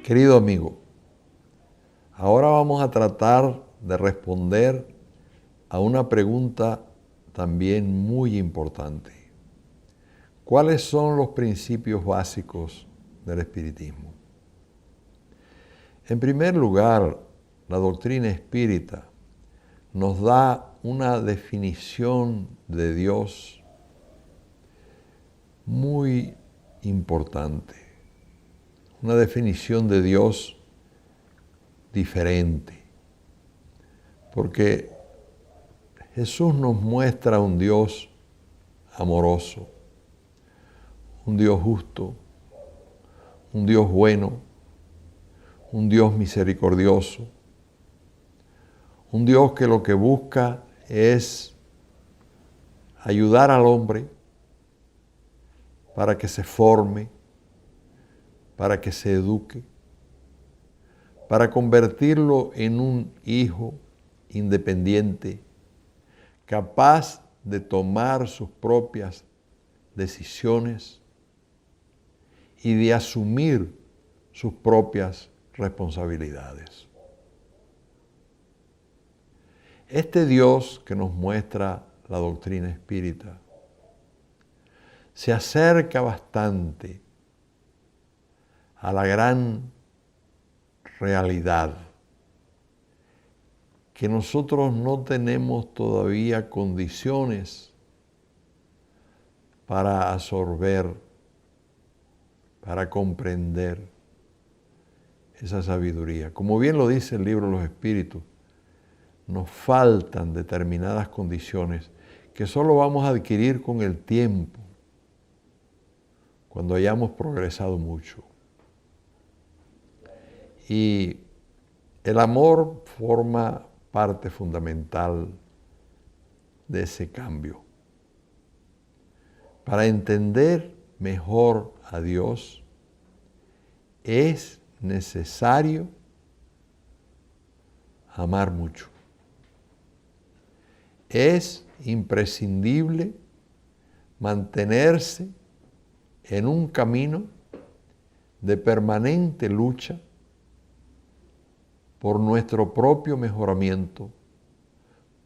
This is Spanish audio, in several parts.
Querido amigo, ahora vamos a tratar de responder a una pregunta también muy importante. ¿Cuáles son los principios básicos del espiritismo? En primer lugar, la doctrina espírita nos da una definición de Dios muy importante, una definición de Dios diferente, porque Jesús nos muestra un Dios amoroso, un Dios justo, un Dios bueno, un Dios misericordioso, un Dios que lo que busca es ayudar al hombre para que se forme, para que se eduque, para convertirlo en un hijo independiente, capaz de tomar sus propias decisiones y de asumir sus propias responsabilidades. Este Dios que nos muestra la doctrina espírita se acerca bastante a la gran realidad que nosotros no tenemos todavía condiciones para absorber, para comprender esa sabiduría. Como bien lo dice el libro de los Espíritus, nos faltan determinadas condiciones que solo vamos a adquirir con el tiempo, cuando hayamos progresado mucho. Y el amor forma parte fundamental de ese cambio. Para entender mejor a Dios es necesario amar mucho. Es imprescindible mantenerse en un camino de permanente lucha por nuestro propio mejoramiento,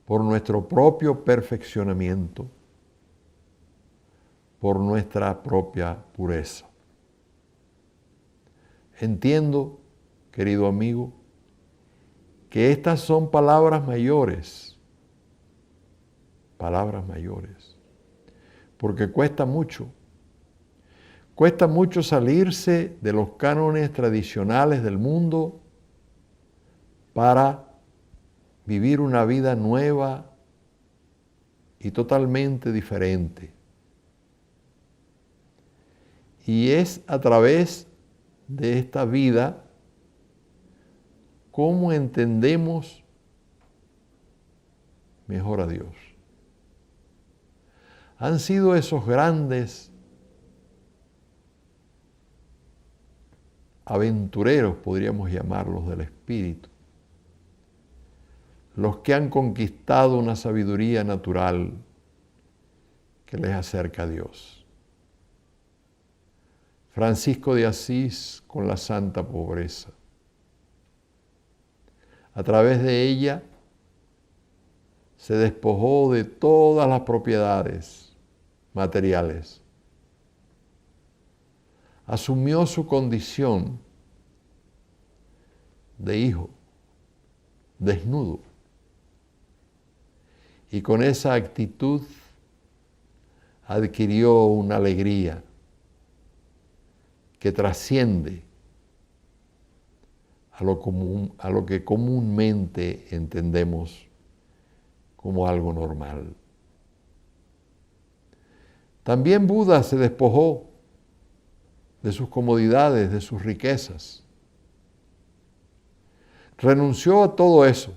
por nuestro propio perfeccionamiento, por nuestra propia pureza. Entiendo, querido amigo, que estas son palabras mayores, porque cuesta mucho salirse de los cánones tradicionales del mundo para vivir una vida nueva y totalmente diferente. Y es a través de esta vida cómo entendemos mejor a Dios. Han sido esos grandes aventureros, podríamos llamarlos, del espíritu, los que han conquistado una sabiduría natural que les acerca a Dios. Francisco de Asís con la santa pobreza. A través de ella se despojó de todas las propiedades materiales. Asumió su condición de hijo, desnudo. Y con esa actitud adquirió una alegría que trasciende a lo que comúnmente entendemos como algo normal. También Buda se despojó de sus comodidades, de sus riquezas. Renunció a todo eso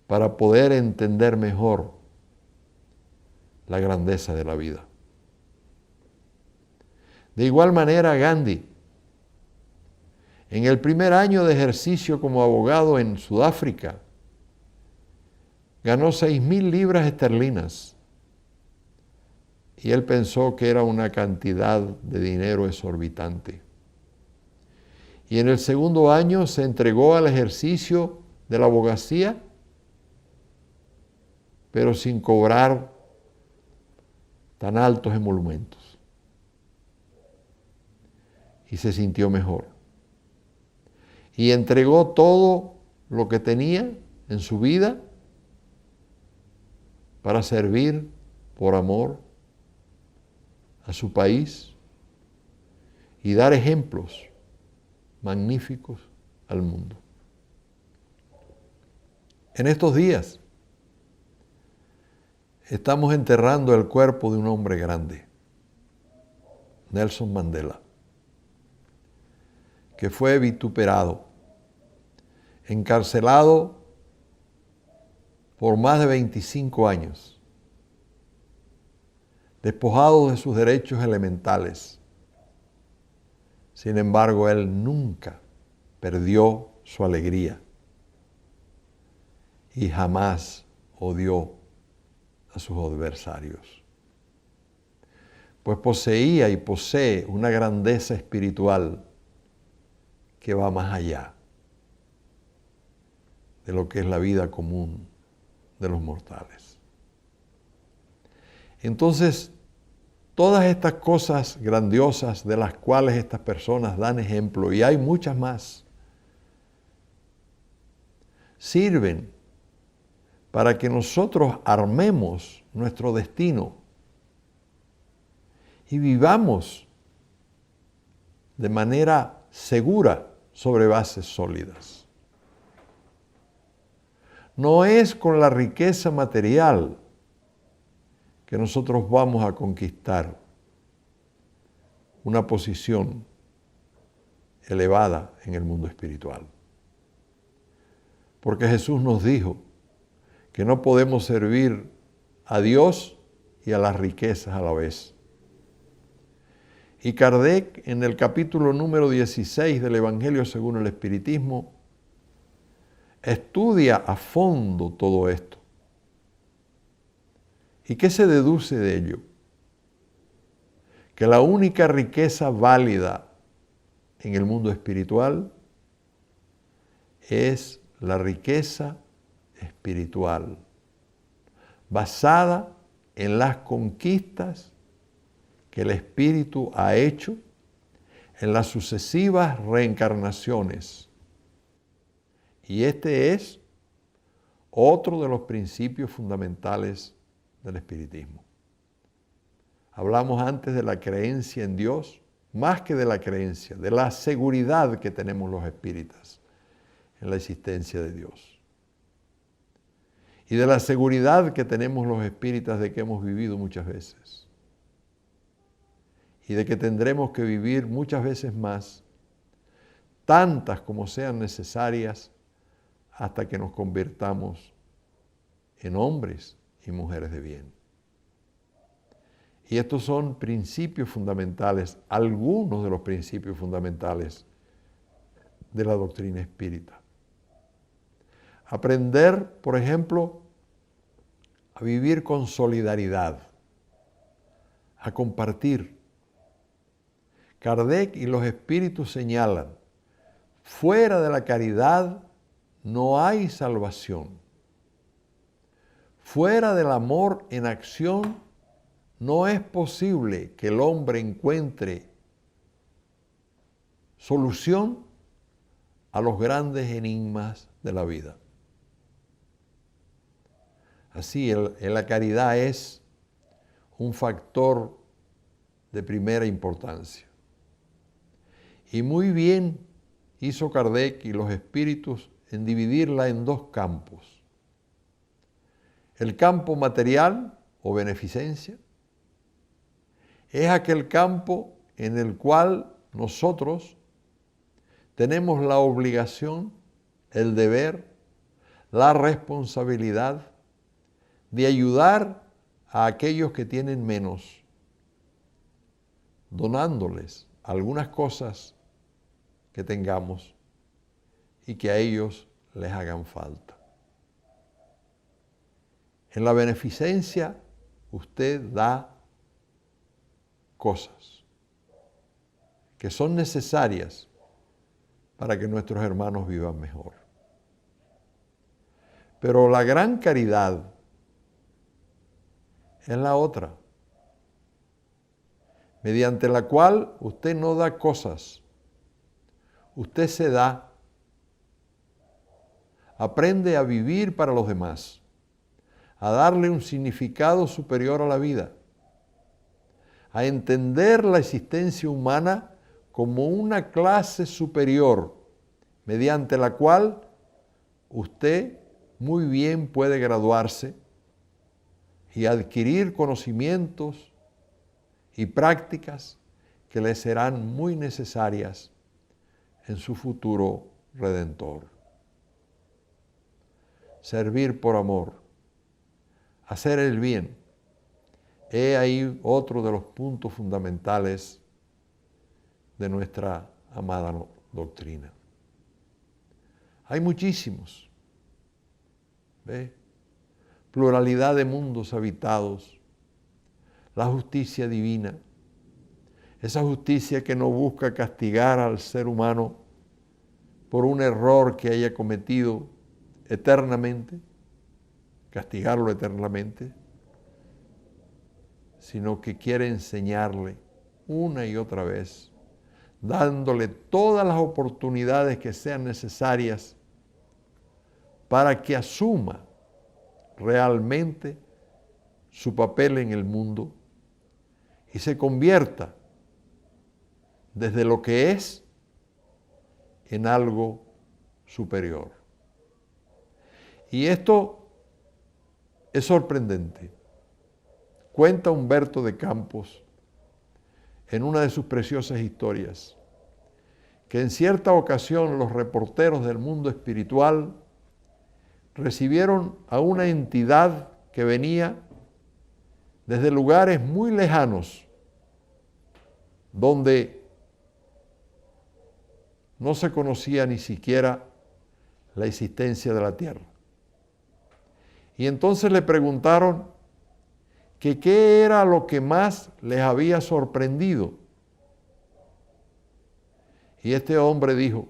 para poder entender mejor la grandeza de la vida. De igual manera, Gandhi, en el primer año de ejercicio como abogado en Sudáfrica, ganó 6,000 libras esterlinas y él pensó que era una cantidad de dinero exorbitante. y en el segundo año se entregó al ejercicio de la abogacía, pero sin cobrar tan altos emolumentos. Y se sintió mejor. Y entregó todo lo que tenía en su vida para servir por amor a su país y dar ejemplos magníficos al mundo. En estos días estamos enterrando el cuerpo de un hombre grande, Nelson Mandela, que fue vituperado, encarcelado por más de 25 años, despojado de sus derechos elementales. Sin embargo, él nunca perdió su alegría y jamás odió a sus adversarios. Pues poseía y posee una grandeza espiritual que va más allá de lo que es la vida común de los mortales. Entonces, todas estas cosas grandiosas de las cuales estas personas dan ejemplo, y hay muchas más, sirven para que nosotros armemos nuestro destino y vivamos de manera segura sobre bases sólidas. No es con la riqueza material que nosotros vamos a conquistar una posición elevada en el mundo espiritual. Porque Jesús nos dijo que no podemos servir a Dios y a las riquezas a la vez. Y Kardec, en el capítulo número 16 del Evangelio según el Espiritismo, estudia a fondo todo esto. ¿Y qué se deduce de ello? Que la única riqueza válida en el mundo espiritual es la riqueza espiritual, basada en las conquistas que el espíritu ha hecho en las sucesivas reencarnaciones. Y este es otro de los principios fundamentales del espiritismo. Hablamos antes de la creencia en Dios, más que de la creencia, de la seguridad que tenemos los espíritas en la existencia de Dios. Y de la seguridad que tenemos los espíritas de que hemos vivido muchas veces. Y de que tendremos que vivir muchas veces más, tantas como sean necesarias, hasta que nos convirtamos en hombres y mujeres de bien. Y estos son principios fundamentales, algunos de los principios fundamentales de la doctrina espírita. Aprender, por ejemplo, a vivir con solidaridad, a compartir. Kardec y los espíritus señalan, fuera de la caridad no hay salvación. Fuera del amor en acción no es posible que el hombre encuentre solución a los grandes enigmas de la vida. Así, la caridad es un factor de primera importancia. Y muy bien hizo Kardec y los espíritus en dividirla en dos campos. El campo material o beneficencia es aquel campo en el cual nosotros tenemos la obligación, el deber, la responsabilidad de ayudar a aquellos que tienen menos, donándoles algunas cosas que tengamos y que a ellos les hagan falta. En la beneficencia usted da cosas que son necesarias para que nuestros hermanos vivan mejor. Pero la gran caridad es la otra, mediante la cual usted no da cosas, usted se da. Aprende a vivir para los demás, a darle un significado superior a la vida, a entender la existencia humana como una clase superior, mediante la cual usted muy bien puede graduarse y adquirir conocimientos y prácticas que le serán muy necesarias en su futuro redentor. Servir por amor, hacer el bien, he ahí otro de los puntos fundamentales de nuestra amada doctrina. Hay muchísimos, ¿ve? Pluralidad de mundos habitados, la justicia divina, esa justicia que no busca castigar al ser humano por un error que haya cometido eternamente, castigarlo eternamente, sino que quiere enseñarle una y otra vez, dándole todas las oportunidades que sean necesarias para que asuma realmente su papel en el mundo y se convierta desde lo que es en algo superior. Y esto es sorprendente. Cuenta Humberto de Campos en una de sus preciosas historias que en cierta ocasión los reporteros del mundo espiritual recibieron a una entidad que venía desde lugares muy lejanos, donde no se conocía ni siquiera la existencia de la Tierra. Y entonces le preguntaron que qué era lo que más les había sorprendido. Y este hombre dijo: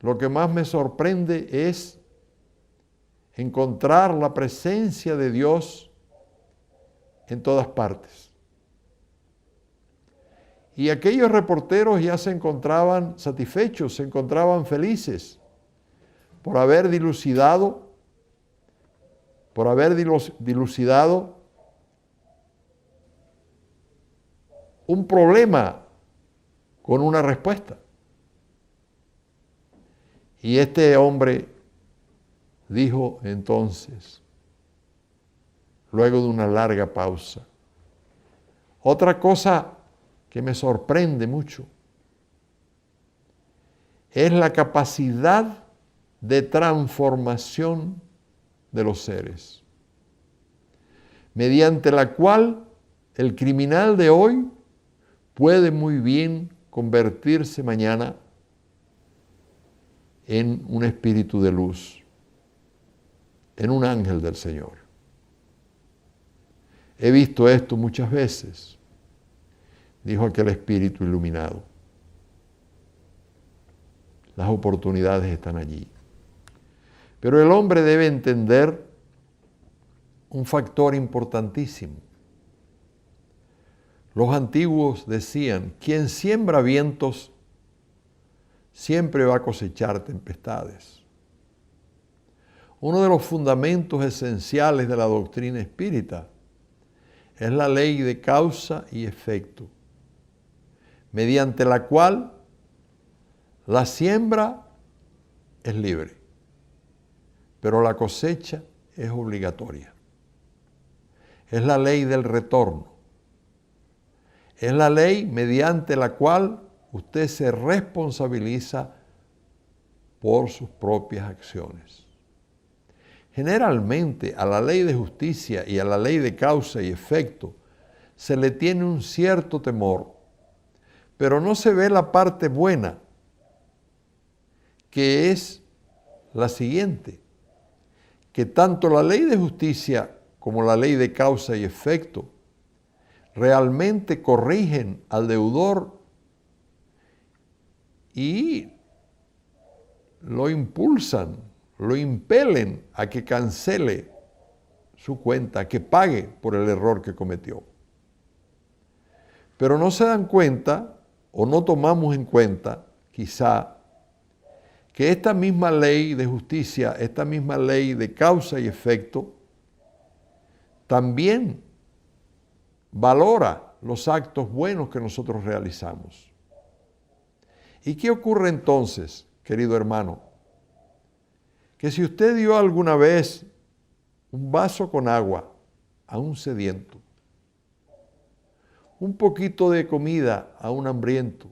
lo que más me sorprende es encontrar la presencia de Dios en todas partes. Y aquellos reporteros ya se encontraban satisfechos, se encontraban felices por haber dilucidado un problema con una respuesta. Y este hombre dijo entonces, luego de una larga pausa, otra cosa que me sorprende mucho es la capacidad de transformación de los seres, mediante la cual el criminal de hoy puede muy bien convertirse mañana en un espíritu de luz, en un ángel del Señor. He visto esto muchas veces, dijo aquel espíritu iluminado. Las oportunidades están allí. Pero el hombre debe entender un factor importantísimo. Los antiguos decían: quien siembra vientos siempre va a cosechar tempestades. Uno de los fundamentos esenciales de la doctrina espírita es la ley de causa y efecto, mediante la cual la siembra es libre, pero la cosecha es obligatoria. Es la ley del retorno. Es la ley mediante la cual usted se responsabiliza por sus propias acciones. Generalmente a la ley de justicia y a la ley de causa y efecto se le tiene un cierto temor, pero no se ve la parte buena, que es la siguiente: que tanto la ley de justicia como la ley de causa y efecto realmente corrigen al deudor y lo impulsan, lo impelen a que cancele su cuenta, que pague por el error que cometió. Pero no se dan cuenta o no tomamos en cuenta, quizá, que esta misma ley de justicia, esta misma ley de causa y efecto, también valora los actos buenos que nosotros realizamos. ¿Y qué ocurre entonces, querido hermano? Que si usted dio alguna vez un vaso con agua a un sediento, un poquito de comida a un hambriento,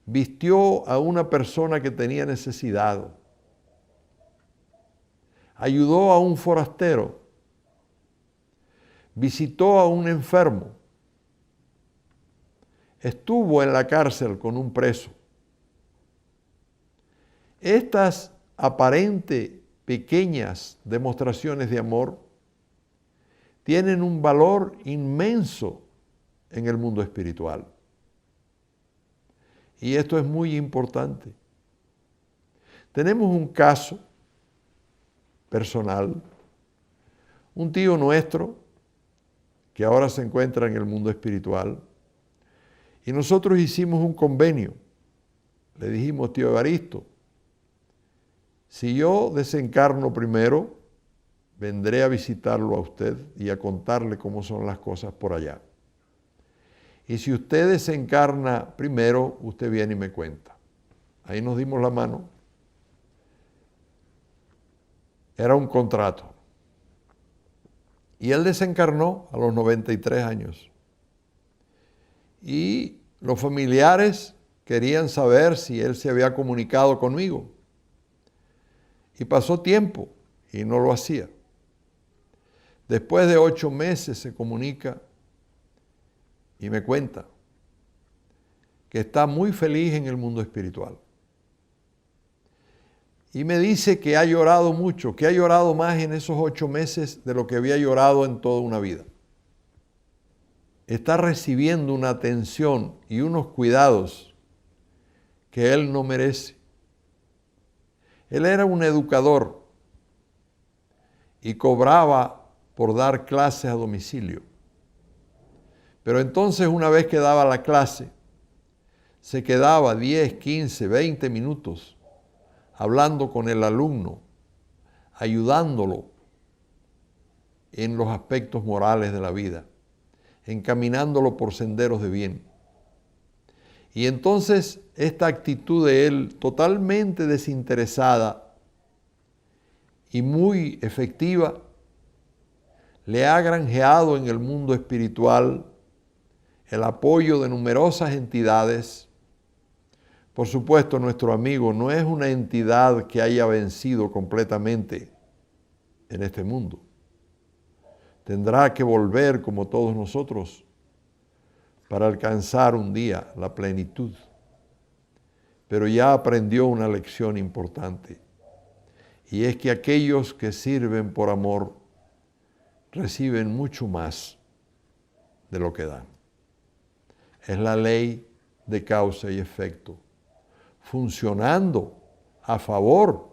vistió a una persona que tenía necesidad, ayudó a un forastero, visitó a un enfermo, estuvo en la cárcel con un preso. Estas aparentes pequeñas demostraciones de amor tienen un valor inmenso en el mundo espiritual. Y esto es muy importante. Tenemos un caso personal, un tío nuestro que ahora se encuentra en el mundo espiritual, y nosotros hicimos un convenio. Le dijimos: tío Evaristo, si yo desencarno primero, vendré a visitarlo a usted y a contarle cómo son las cosas por allá. Y si usted desencarna primero, usted viene y me cuenta. Ahí nos dimos la mano. Era un contrato. Y él desencarnó a los 93 años. Y los familiares querían saber si él se había comunicado conmigo. Y pasó tiempo y no lo hacía. Después de 8 meses se comunica y me cuenta que está muy feliz en el mundo espiritual. Y me dice que ha llorado mucho, que ha llorado más en esos 8 meses de lo que había llorado en toda una vida. Está recibiendo una atención y unos cuidados que él no merece. Él era un educador y cobraba por dar clases a domicilio. Pero entonces, una vez que daba la clase, se quedaba 10, 15, 20 minutos hablando con el alumno, ayudándolo en los aspectos morales de la vida, encaminándolo por senderos de bien. Y entonces esta actitud de él, totalmente desinteresada y muy efectiva, le ha granjeado en el mundo espiritual el apoyo de numerosas entidades. Por supuesto, nuestro amigo no es una entidad que haya vencido completamente en este mundo. Tendrá que volver, como todos nosotros, para alcanzar un día la plenitud. Pero ya aprendió una lección importante, y es que aquellos que sirven por amor reciben mucho más de lo que dan. Es la ley de causa y efecto, funcionando a favor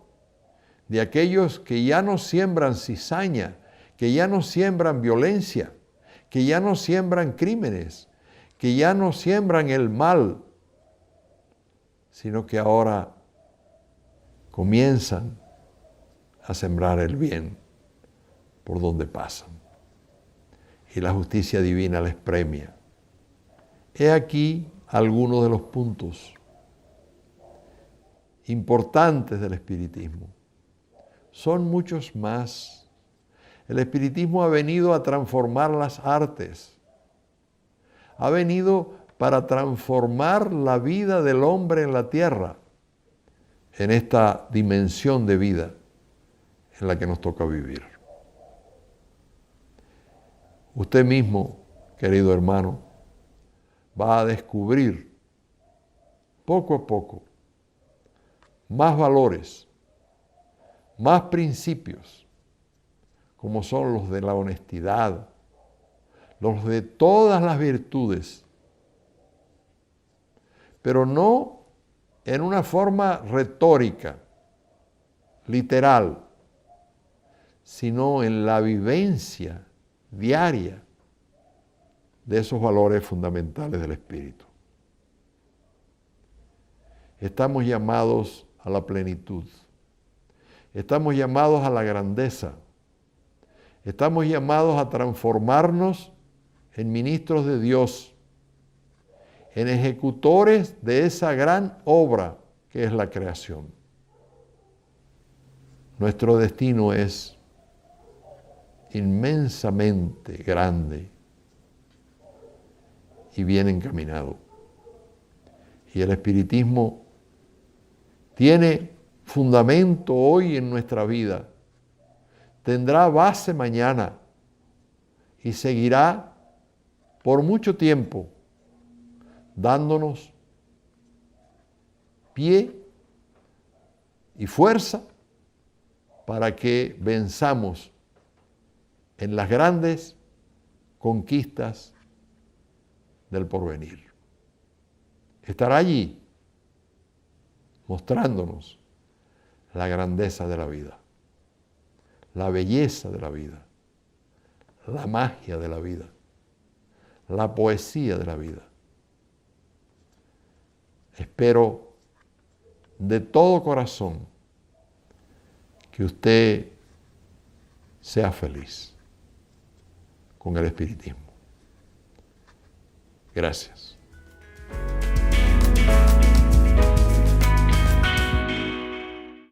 de aquellos que ya no siembran cizaña, que ya no siembran violencia, que ya no siembran crímenes, que ya no siembran el mal, sino que ahora comienzan a sembrar el bien por donde pasan. Y la justicia divina les premia. He aquí algunos de los puntos importantes del espiritismo. Son muchos más. El espiritismo ha venido a transformar las artes. Ha venido para transformar la vida del hombre en la tierra, en esta dimensión de vida en la que nos toca vivir. Usted mismo, querido hermano, va a descubrir poco a poco más valores, más principios, como son los de la honestidad, los de todas las virtudes, pero no en una forma retórica, literal, sino en la vivencia diaria de esos valores fundamentales del Espíritu. Estamos llamados a la plenitud. Estamos llamados a la grandeza. Estamos llamados a transformarnos en ministros de Dios, en ejecutores de esa gran obra que es la creación. Nuestro destino es inmensamente grande y bien encaminado. Y el espiritismo tiene fundamento hoy en nuestra vida, tendrá base mañana y seguirá por mucho tiempo dándonos pie y fuerza para que venzamos en las grandes conquistas del porvenir. Estará allí mostrándonos la grandeza de la vida, la belleza de la vida, la magia de la vida, la poesía de la vida. Espero de todo corazón que usted sea feliz con el espiritismo. Gracias.